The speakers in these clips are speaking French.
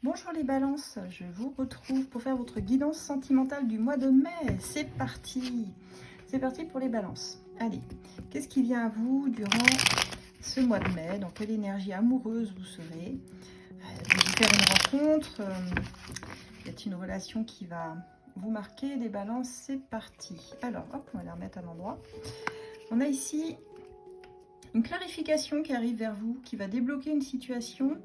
Bonjour les balances, je vous retrouve pour faire votre guidance sentimentale du mois de mai. C'est parti! C'est parti pour les balances. Allez, qu'est-ce qui vient à vous durant ce mois de mai? Dans quelle énergie amoureuse vous serez? Vous faire une rencontre? Y a-t-il une relation qui va vous marquer? Les balances, c'est parti. Alors, hop, on va la remettre à l'endroit. On a ici une clarification qui arrive vers vous, qui va débloquer une situation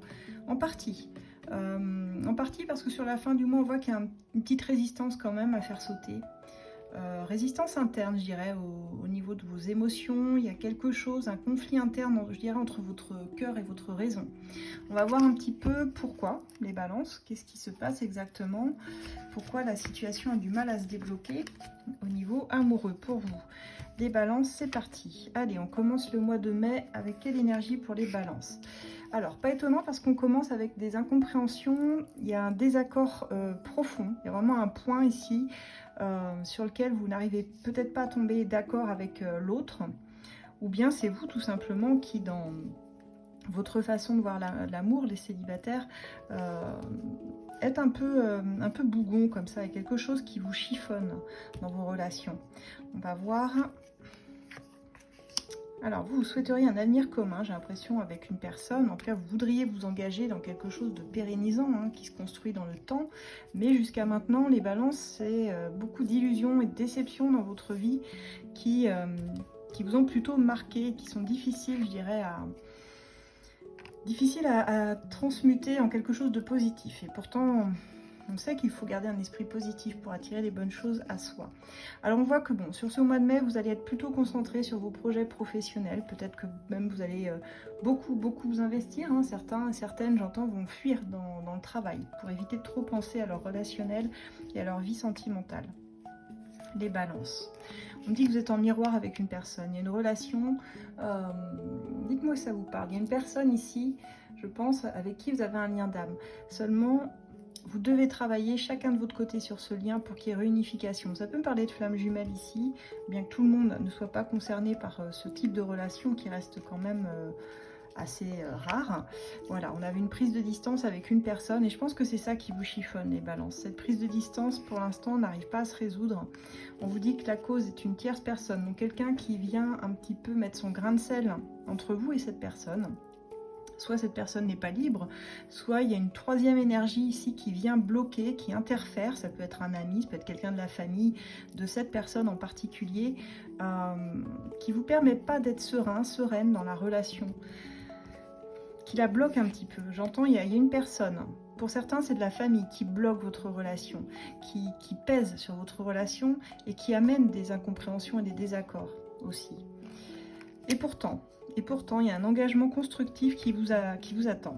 en partie. En partie parce que sur la fin du mois, on voit qu'il y a une petite résistance quand même à faire sauter. Résistance interne, je dirais, au niveau de vos émotions. Il y a quelque chose, un conflit interne, je dirais, entre votre cœur et votre raison. On va voir un petit peu pourquoi, les balances, qu'est-ce qui se passe exactement, pourquoi la situation a du mal à se débloquer au niveau amoureux pour vous. Les balances, c'est parti. Allez, on commence le mois de mai avec quelle énergie pour les balances? Alors, pas étonnant parce qu'on commence avec des incompréhensions, il y a un désaccord profond, il y a vraiment un point ici sur lequel vous n'arrivez peut-être pas à tomber d'accord avec l'autre, ou bien c'est vous tout simplement qui, dans votre façon de voir l'amour, les célibataires, êtes un peu bougon comme ça, et quelque chose qui vous chiffonne dans vos relations. On va voir. Alors, vous souhaiteriez un avenir commun, j'ai l'impression, avec une personne. En tout cas, vous voudriez vous engager dans quelque chose de pérennisant, qui se construit dans le temps. Mais jusqu'à maintenant, les balances, c'est beaucoup d'illusions et de déceptions dans votre vie qui vous ont plutôt marqué, qui sont difficiles, je dirais, à transmuter en quelque chose de positif. Et pourtant, on sait qu'il faut garder un esprit positif pour attirer les bonnes choses à soi. Alors on voit que bon, sur ce mois de mai, vous allez être plutôt concentré sur vos projets professionnels. Peut-être que même vous allez beaucoup vous investir. Certains et certaines, j'entends, vont fuir dans le travail pour éviter de trop penser à leur relationnel et à leur vie sentimentale. Les balances. On me dit que vous êtes en miroir avec une personne. Il y a une relation. Dites-moi si ça vous parle. Il y a une personne ici, je pense, avec qui vous avez un lien d'âme. Seulement, vous devez travailler chacun de votre côté sur ce lien pour qu'il y ait réunification. Ça peut me parler de flamme jumelle ici, bien que tout le monde ne soit pas concerné par ce type de relation qui reste quand même assez rare. Voilà, on avait une prise de distance avec une personne et je pense que c'est ça qui vous chiffonne, les balances. Cette prise de distance, pour l'instant, n'arrive pas à se résoudre. On vous dit que la cause est une tierce personne, donc quelqu'un qui vient un petit peu mettre son grain de sel entre vous et cette personne. Soit cette personne n'est pas libre, soit il y a une troisième énergie ici qui vient bloquer, qui interfère. Ça peut être un ami, ça peut être quelqu'un de la famille de cette personne en particulier, qui ne vous permet pas d'être serein, sereine dans la relation, qui la bloque un petit peu. J'entends, il y a une personne, pour certains c'est de la famille, qui bloque votre relation, qui pèse sur votre relation et qui amène des incompréhensions et des désaccords aussi. Et pourtant, il y a un engagement constructif qui vous attend.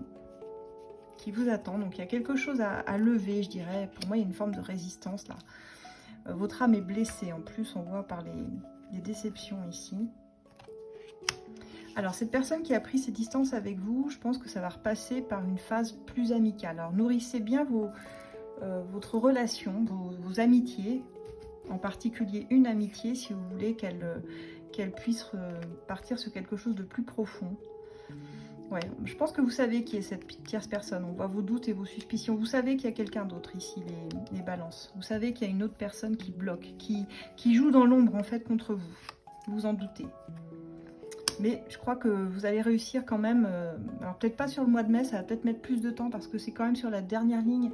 Donc il y a quelque chose à lever, je dirais. Pour moi, il y a une forme de résistance là. Votre âme est blessée. En plus, on voit par les déceptions ici. Alors, cette personne qui a pris ses distances avec vous, je pense que ça va repasser par une phase plus amicale. Alors, nourrissez bien votre relation, vos amitiés, en particulier une amitié, si vous voulez qu'elle puisse partir sur quelque chose de plus profond. Ouais, je pense que vous savez qui est cette tierce personne. On voit vos doutes et vos suspicions. Vous savez qu'il y a quelqu'un d'autre ici, les balances. Vous savez qu'il y a une autre personne qui bloque, qui joue dans l'ombre en fait contre vous. Vous en doutez. Mais je crois que vous allez réussir quand même, alors peut-être pas sur le mois de mai, ça va peut-être mettre plus de temps parce que c'est quand même sur la dernière ligne,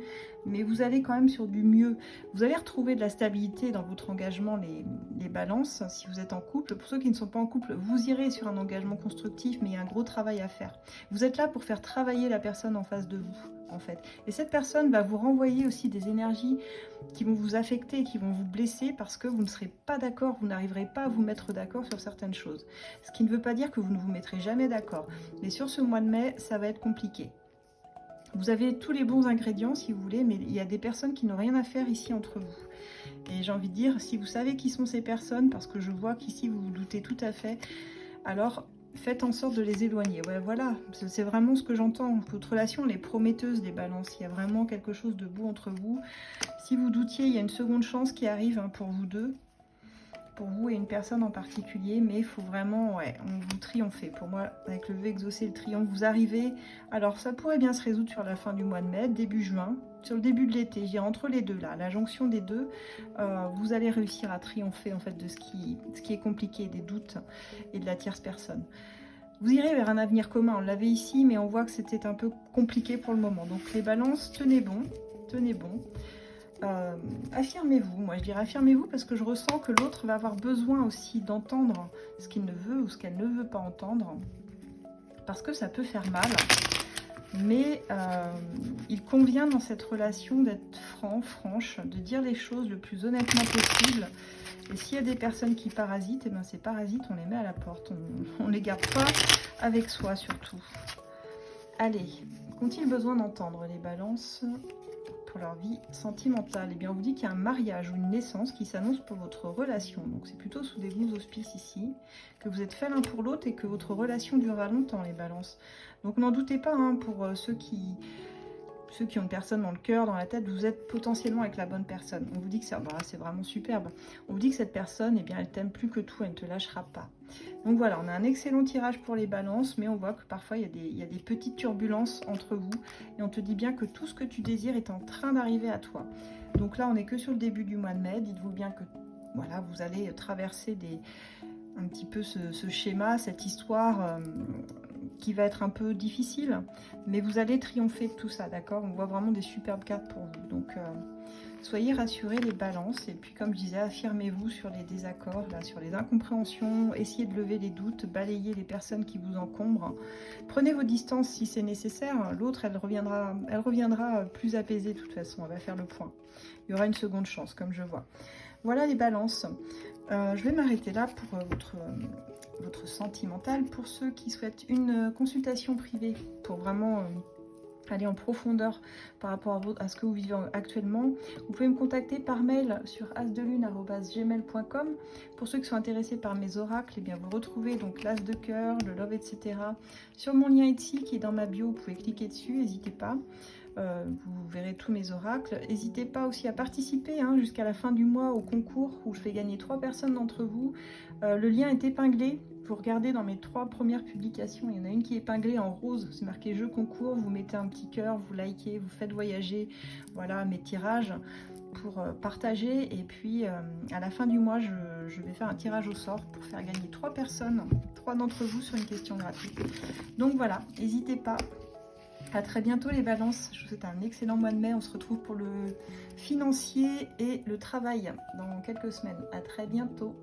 mais vous allez quand même sur du mieux. Vous allez retrouver de la stabilité dans votre engagement, les balances, si vous êtes en couple. Pour ceux qui ne sont pas en couple, vous irez sur un engagement constructif, mais il y a un gros travail à faire. Vous êtes là pour faire travailler la personne en face de vous, en fait. Et cette personne va vous renvoyer aussi des énergies qui vont vous affecter et qui vont vous blesser parce que vous ne serez pas d'accord, vous n'arriverez pas à vous mettre d'accord sur certaines choses. Ce qui ne veut pas dire que vous ne vous mettrez jamais d'accord. Mais sur ce mois de mai, ça va être compliqué. Vous avez tous les bons ingrédients si vous voulez, mais il y a des personnes qui n'ont rien à faire ici entre vous. Et j'ai envie de dire, si vous savez qui sont ces personnes, parce que je vois qu'ici vous vous doutez tout à fait, alors faites en sorte de les éloigner. Ouais, voilà, c'est vraiment ce que j'entends. Votre relation, elle est prometteuse, les balances. Il y a vraiment quelque chose de beau entre vous. Si vous doutiez, il y a une seconde chance qui arrive pour vous deux. pour vous et une personne en particulier, mais il faut vraiment, ouais, vous triompher. Pour moi, avec le vœu exaucé, le triomphe, vous arrivez. Alors, ça pourrait bien se résoudre sur la fin du mois de mai, début juin, sur le début de l'été, je dirais entre les deux, là, la jonction des deux, vous allez réussir à triompher, en fait, de ce qui est compliqué, des doutes et de la tierce personne. Vous irez vers un avenir commun, on l'avait ici, mais on voit que c'était un peu compliqué pour le moment. Donc, les balances, tenez bon, tenez bon. Affirmez-vous, moi je dirais affirmez-vous parce que je ressens que l'autre va avoir besoin aussi d'entendre ce qu'il ne veut ou ce qu'elle ne veut pas entendre, parce que ça peut faire mal, mais il convient dans cette relation d'être franche, de dire les choses le plus honnêtement possible. Et s'il y a des personnes qui parasitent, et ben ces parasites on les met à la porte, on les garde pas avec soi surtout. Allez, qu'ont-ils besoin d'entendre les balances pour leur vie sentimentale? Eh bien, on vous dit qu'il y a un mariage ou une naissance qui s'annonce pour votre relation. Donc, c'est plutôt sous des bons auspices ici, que vous êtes faits l'un pour l'autre et que votre relation durera longtemps, les balances. Donc, n'en doutez pas, hein, pour ceux qui ont une personne dans le cœur, dans la tête, vous êtes potentiellement avec la bonne personne. On vous dit que c'est vraiment superbe. On vous dit que cette personne, eh bien, elle t'aime plus que tout, elle ne te lâchera pas. Donc voilà, on a un excellent tirage pour les balances, mais on voit que parfois il y a des petites turbulences entre vous, et on te dit bien que tout ce que tu désires est en train d'arriver à toi. Donc là, on n'est que sur le début du mois de mai, dites-vous bien que voilà, vous allez traverser un petit peu ce schéma, cette histoire qui va être un peu difficile, mais vous allez triompher de tout ça, d'accord? On voit vraiment des superbes cartes pour vous, donc soyez rassurés les balances, et puis comme je disais, affirmez-vous sur les désaccords, là, sur les incompréhensions, essayez de lever les doutes, balayez les personnes qui vous encombrent, prenez vos distances si c'est nécessaire, l'autre elle reviendra plus apaisée de toute façon, elle va faire le point, il y aura une seconde chance comme je vois. Voilà les balances. Je vais m'arrêter là pour votre sentimental. Pour ceux qui souhaitent une consultation privée pour vraiment aller en profondeur par rapport à ce que vous vivez actuellement, vous pouvez me contacter par mail sur asdelune@gmail.com. Pour ceux qui sont intéressés par mes oracles, eh bien vous retrouvez donc l'as de cœur, le love, etc. sur mon lien Etsy qui est dans ma bio, vous pouvez cliquer dessus, n'hésitez pas. Vous verrez tous mes oracles. N'hésitez pas aussi à participer jusqu'à la fin du mois au concours où je fais gagner 3 personnes d'entre vous. Le lien est épinglé. Vous regardez dans mes 3 premières publications, il y en a une qui est épinglée en rose, c'est marqué jeu concours, vous mettez un petit cœur, vous likez, vous faites voyager, voilà mes tirages pour partager, et puis à la fin du mois je vais faire un tirage au sort pour faire gagner 3 personnes, 3 d'entre vous sur une question gratuite. Donc voilà, n'hésitez pas. À très bientôt les balances, je vous souhaite un excellent mois de mai, on se retrouve pour le financier et le travail dans quelques semaines. À très bientôt.